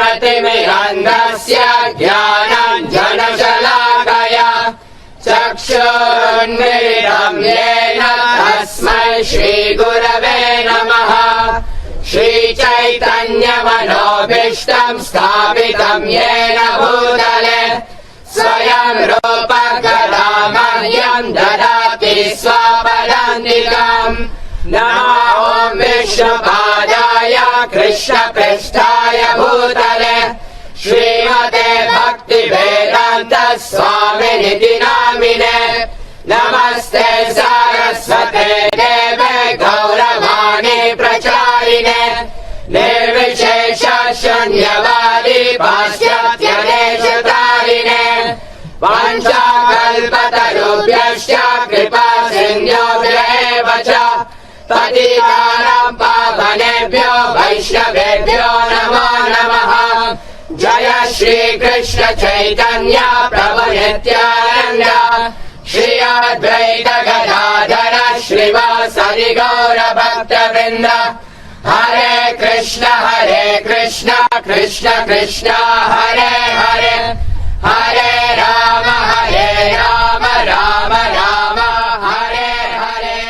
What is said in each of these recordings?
ज्ञानतिमिरन्धस्य ज्ञानाञ्जनशलाकया चक्षुरुन्मीलितं येन तस्मै श्रीगुरवे नमः। श्रीचैतन्यमनोभीष्टं स्थापितं येन भूतले स्वयं रूप कदा मह्यं ददाति स्वपदान्तिकम्। नमो ॐ विष्णुपादाय कृष्णपृष्ठाय भूतले श्रीमते भक्तिवेदान्त स्वामिनिति नामिने। नमस्ते सारस्वते देवे गौरवाणी प्रचारिणे निर्विशेष शून्यवादी पाश्चात्यदेशतारिणे। वाञ्छाकल्पतरुभ्यश्च कृपा सिन्धुभ्येव च पतितानां पावनेभ्यो वैष्णवेभ्यो नमो नमः। जय श्रीकृष्ण चैतन्य प्रभु नित्यानन्द श्री अद्वैत गदाधर श्रीवासदि गौरभक्तवृन्द। हरे Krishna Krishna Krishna Hare Hare Hare Ram Ram Ram Hare Hare.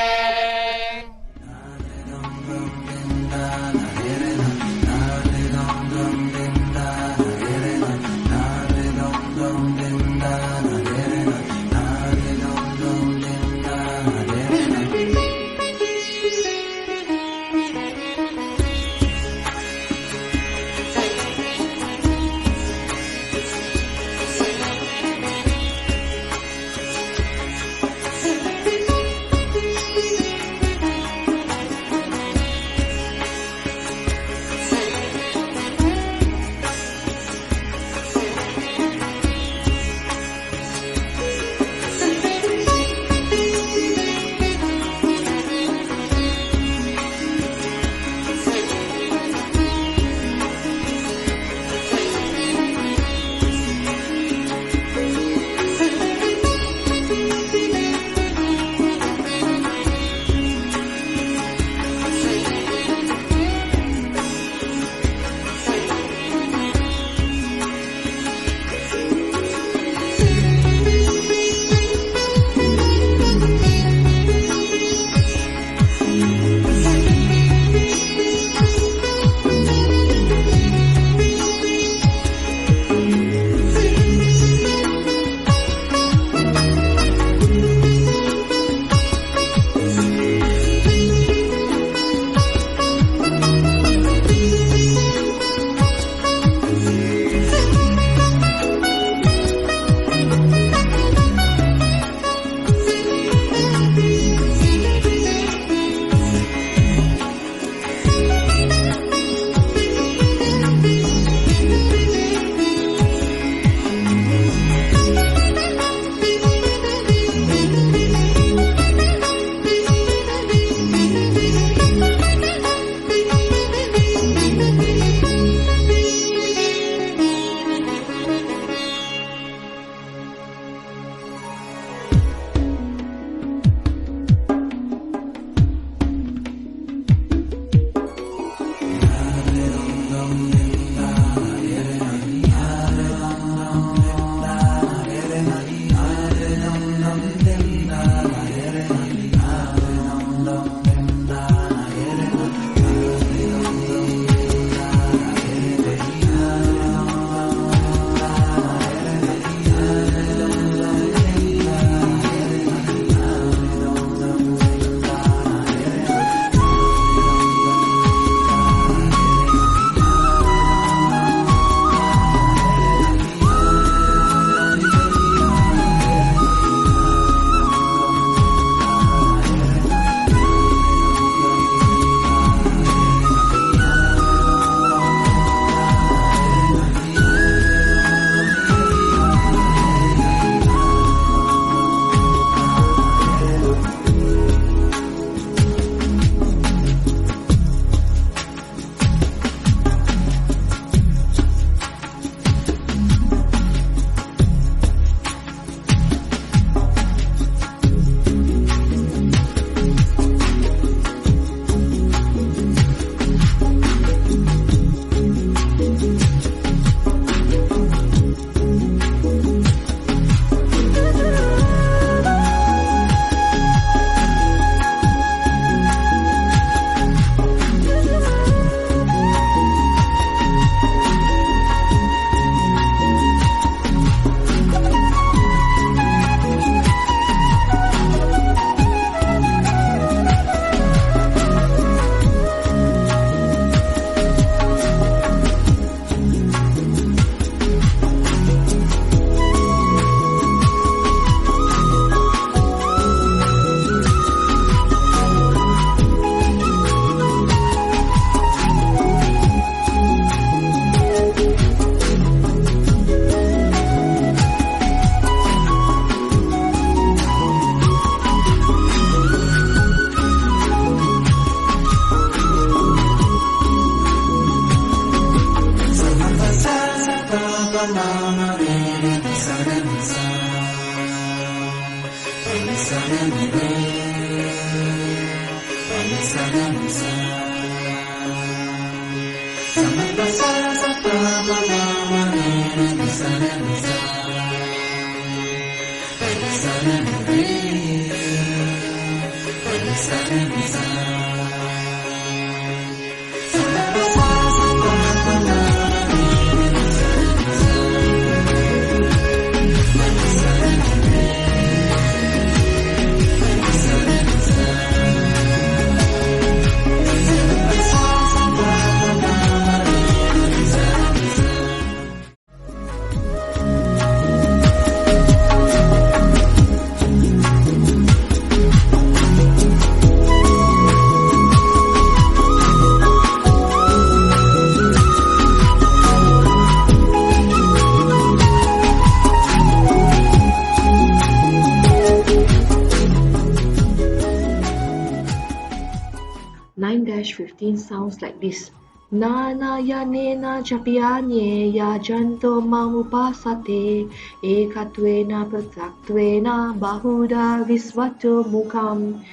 9-15 sounds like this. Nana ya nena japyanye ya janto mamupasate ekatwena prasaktwena bahuda visvato mukam.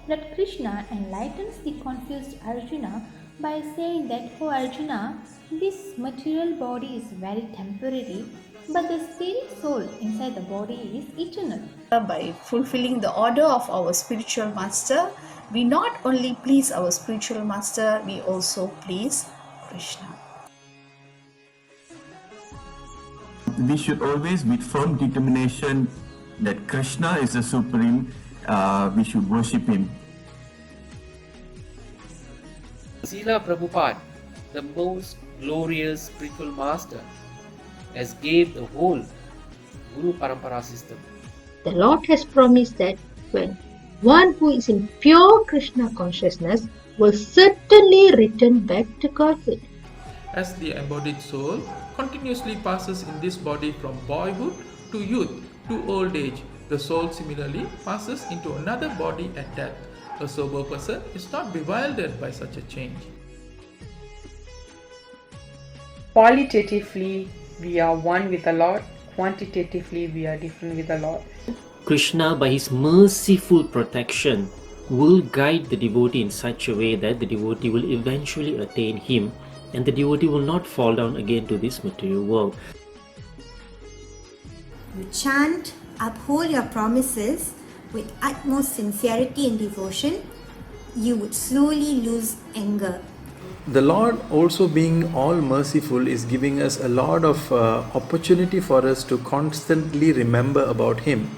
Lord Krishna enlightens the confused Arjuna by saying that, "O Arjuna, this material body is very temporary, but the spirit soul inside the body is eternal." By fulfilling the order of our spiritual master, we not only please our spiritual master, we also please Krishna. We should always with firm determination that Krishna is the supreme, we should worship him. Srila Prabhupada, the most glorious spiritual master, has gave the whole Guru Parampara system. The Lord has promised that when one who is in pure Krishna consciousness will certainly return back to Godhead. As the embodied soul continuously passes in this body from boyhood to youth to old age, the soul similarly passes into another body at death. A sober person is not bewildered by such a change. Qualitatively, we are one with the Lord. Quantitatively, we are different with the Lord. Krishna, by his merciful protection, will guide the devotee in such a way that the devotee will eventually attain him and the devotee will not fall down again to this material world. You chant, uphold your promises with utmost sincerity and devotion, you would slowly lose anger. The Lord, also being all merciful, is giving us a lot of opportunity for us to constantly remember about Him.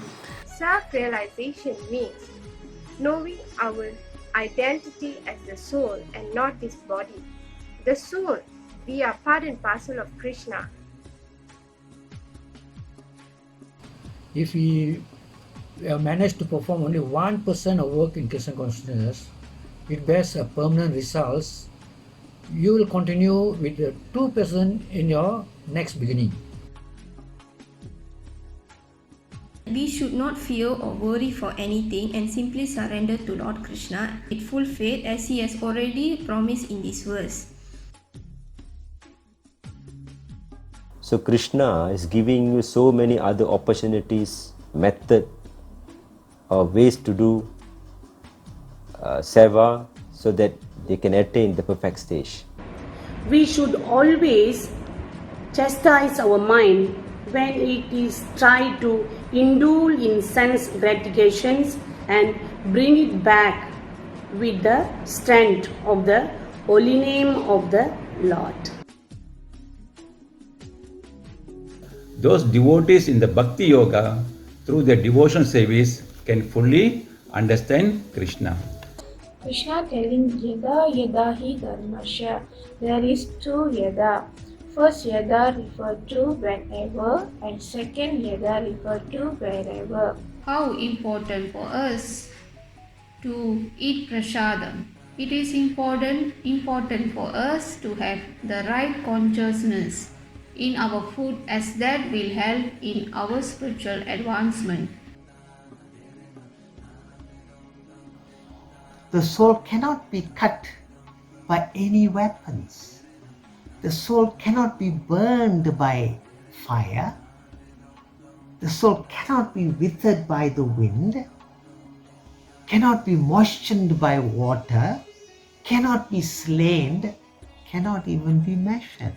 Self-realization means knowing our identity as the soul and not this body. The soul, we are part and parcel of Krishna. If we manage to perform only 1% of work in Krishna consciousness, it bears a permanent results. You will continue with the 2% in your next beginning. We should not fear or worry for anything and simply surrender to Lord Krishna with full faith as he has already promised in this verse. So Krishna is giving you so many other opportunities, method or ways to do seva so that they can attain the perfect stage. We should always chastise our mind when it is tried to indulge in sense gratifications and bring it back with the strength of the holy name of the Lord. Those devotees in the Bhakti Yoga, through their devotion service, can fully understand Krishna. Krishna telling Yada Yada Hi Dharmasya, there is two Yada. First Yada referred to whenever and second Yada referred to wherever. How important for us to eat prasadam. It is important for us to have the right consciousness in our food, as that will help in our spiritual advancement. The soul cannot be cut by any weapons. The soul cannot be burned by fire. The soul cannot be withered by the wind, cannot be moistened by water, cannot be slain, cannot even be measured.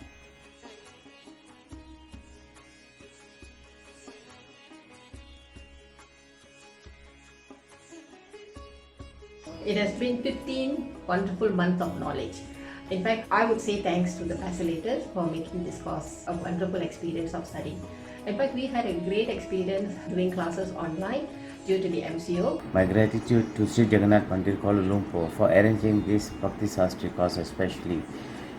It has been 15 wonderful months of knowledge. In fact, I would say thanks to the facilitators for making this course a wonderful experience of studying. In fact, we had a great experience doing classes online due to the MCO. My gratitude to Sri Jagannath Mandir Kuala Lumpur for arranging this Bhakti Sastri course, especially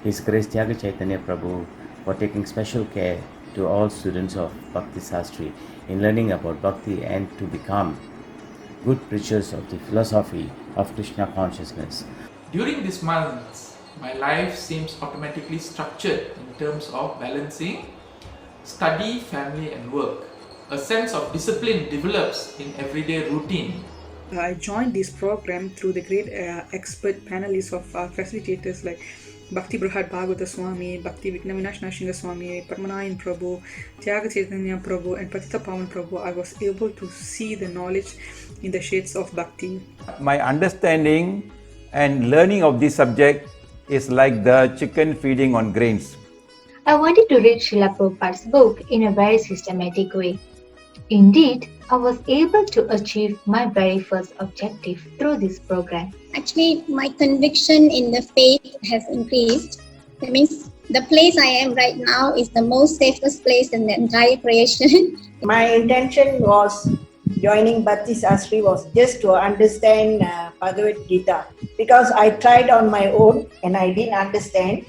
His Grace Tyaga Chaitanya Prabhu for taking special care to all students of Bhakti Sastri in learning about Bhakti and to become good preachers of the philosophy of Krishna consciousness. During these months, my life seems automatically structured in terms of balancing study, family and work. A sense of discipline develops in everyday routine. I joined this program through the great expert panelists of facilitators like Bhakti Brihad Bhagavata Swami, Bhakti Vigna Vinash Nashinga Swami, Parmanayan Prabhu, Tyaga Chaitanya Prabhu and Patita Pavan Prabhu. I was able to see the knowledge in the shades of Bhakti. My understanding and learning of this subject is like the chicken feeding on grains. I wanted to read Srila Prabhupada's book in a very systematic way. Indeed, I was able to achieve my very first objective through this program. Actually, my conviction in the faith has increased. That means the place I am right now is the most safest place in the entire creation. My intention was joining Bhakti Sastri was just to understand Bhagavad Gita, because I tried on my own and I didn't understand.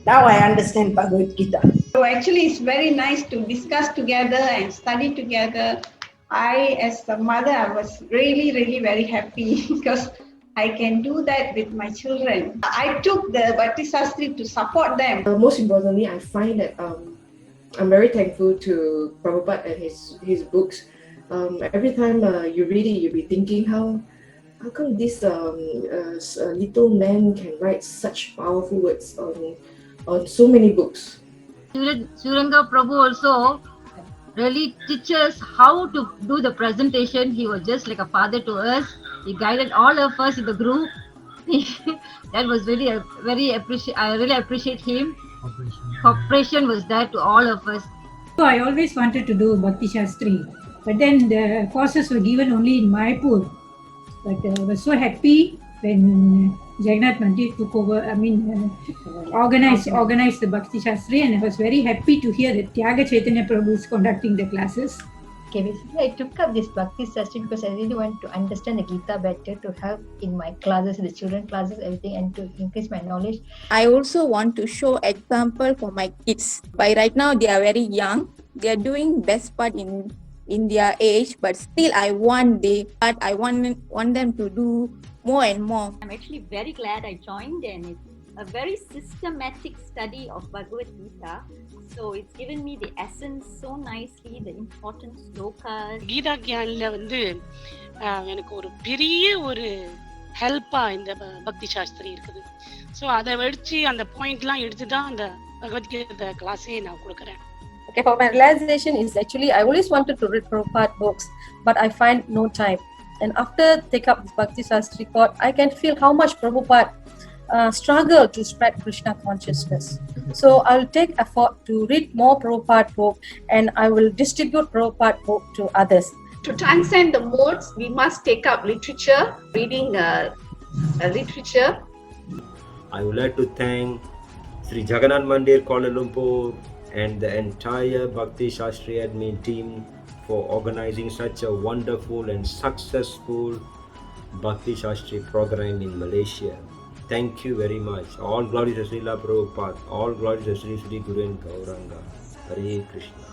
Now I understand Bhagavad Gita. So actually it's very nice to discuss together and study together. I, as a mother, I was really very happy because I can do that with my children. I took the Bhakti Sastri to support them. Most importantly, I find that I'm very thankful to Prabhupada and his books. Every time you read it, you'll be thinking, how come this little man can write such powerful words on so many books. Suranga Prabhu also really teaches how to do the presentation. He was just like a father to us. He guided all of us in the group. That was really I really appreciate him. Cooperation was there to all of us. So I always wanted to do Bhakti Shastri, but then the courses were given only in Mayapur. But I was so happy when Jagannath Mandir took over, organized the Bhakti Shastri, and I was very happy to hear that Tyaga Chaitanya Prabhu is conducting the classes. Okay, basically I took up this Bhakti Sastri because I really want to understand the Gita better, to help in my classes, the children classes, everything, and to increase my knowledge. I also want to show example for my kids. By right now they are very young. They are doing best part in their age, but still I want them to do more and more. I'm actually very glad I joined, and it's a very systematic study of Bhagavad Gita. So it's given me the essence so nicely, the important slokas. Geetha கியான்ல எனக்கு ஒரு பெரிய ஒரு ஹெல்ப்பா இந்த பக்தி சாஸ்திரி இருக்குது. So அதை வச்சு அந்த பாயிண்ட்லாம் எடுத்து தான் அந்த பகவத்கீதை கிளாஸே நான் கொடுக்குறேன். Okay, for my realization is actually I always wanted to read Prabhupada books, but I find no time. And after take up this Bhakti Sastri course, I can feel how much Prabhupada struggle to spread Krishna consciousness. So I will take effort to read more Prabhupada book, and I will distribute Prabhupada book to others. To transcend the modes, we must take up literature, reading literature. I would like to thank Sri Jagannath Mandir Kuala Lumpur and the entire Bhakti Sastri admin team for organizing such a wonderful and successful Bhakti Sastri program in Malaysia. Thank you very much. All glories to Srila Prabhupada. All glories to Sri Sri Guru and Gauranga. Hare Krishna.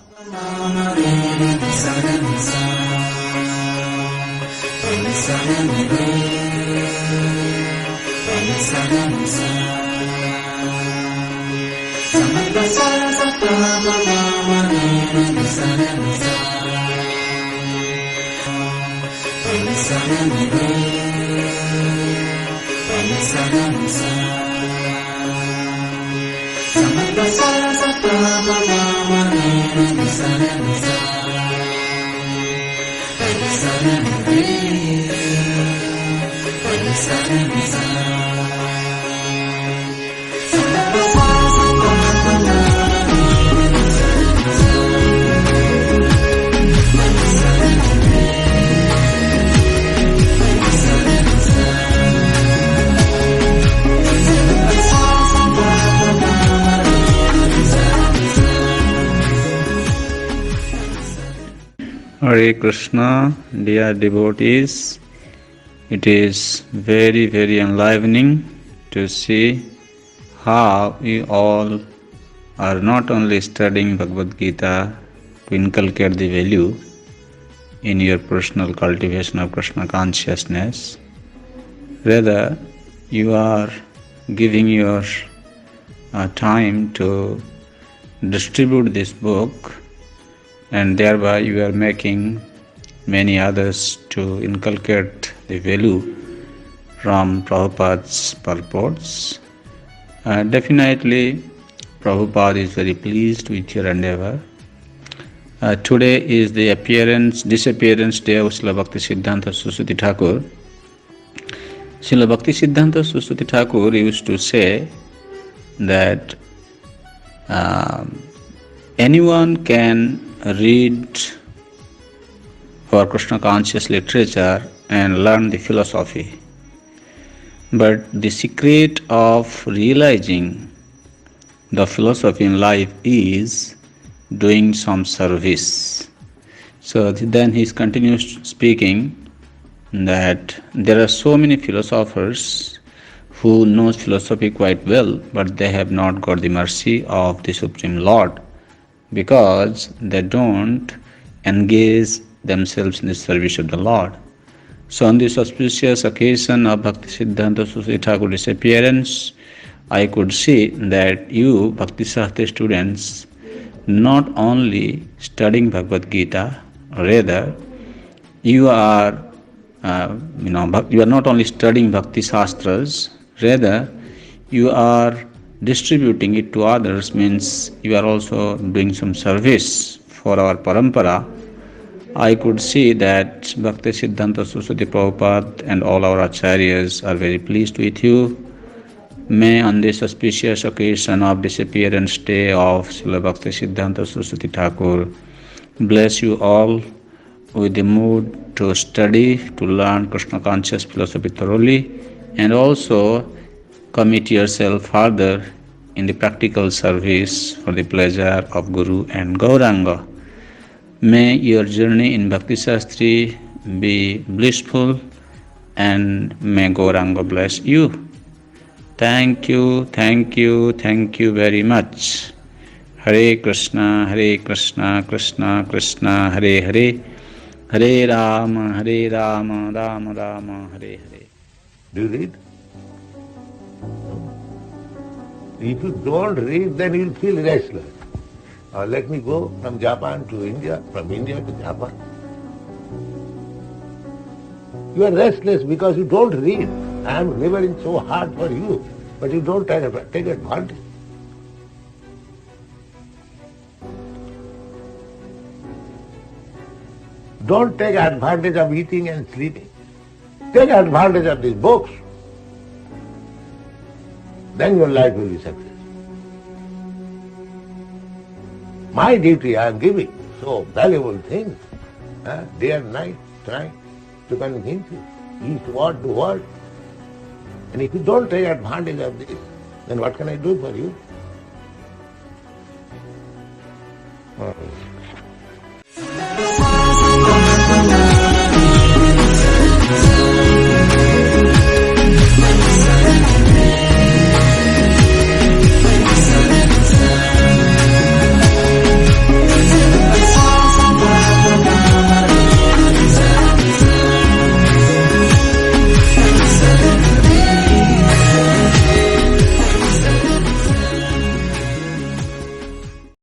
Hare Krishna, dear devotees. It is very, very enlivening to see how you all are not only studying Bhagavad Gita to inculcate the value in your personal cultivation of Krishna consciousness, rather you are giving your time to distribute this book, and thereby you are making many others to inculcate the value from Prabhupada's purports. Definitely, Prabhupada is very pleased with your endeavor. Today is the disappearance day of Srila Bhakti Siddhanta Saraswati Thakur. Srila Bhakti Siddhanta Saraswati Thakur used to say that anyone can read for Krishna conscious literature and learn the philosophy. But the secret of realizing the philosophy in life is doing some service. So then he continues speaking that there are so many philosophers who knows philosophy quite well, but they have not got the mercy of the Supreme Lord, because they don't engage themselves in the service of the Lord. So on this auspicious occasion of Bhakti Siddhanta Saraswati Thakur disappearance, I could see that you Bhakti Sastri students not only studying Bhagavad Gita, rather you are not only studying Bhakti Shastras, rather you are distributing it to others, means you are also doing some service for our parampara. I could see that Bhakti Siddhanta Saraswati Prabhupada and all our acharyas are very pleased with you. May on this auspicious occasion of disappearance day of Srila Bhakti Siddhanta Saraswati Thakur bless you all with the mood to study, to learn Krishna conscious philosophy thoroughly, and also commit yourself further in the practical service for the pleasure of Guru and Gauranga. May your journey in Bhakti Sastri be blissful, and may Gauranga bless you. Thank you very much. Hare Krishna, Krishna Krishna, Hare Hare, Hare Rama, Rama Rama, Hare Hare. Do you read? If you don't read, then you'll feel restless. Let me go from Japan to India, from India to Japan. You are restless because you don't read. I am laboring so hard for you, but you don't take advantage. Don't take advantage of eating and sleeping. Take advantage of these books. Then your life will be successful. My duty, I am giving so valuable things, day and night, trying to convince you, each word to word. And if you don't take advantage of this, then what can I do for you?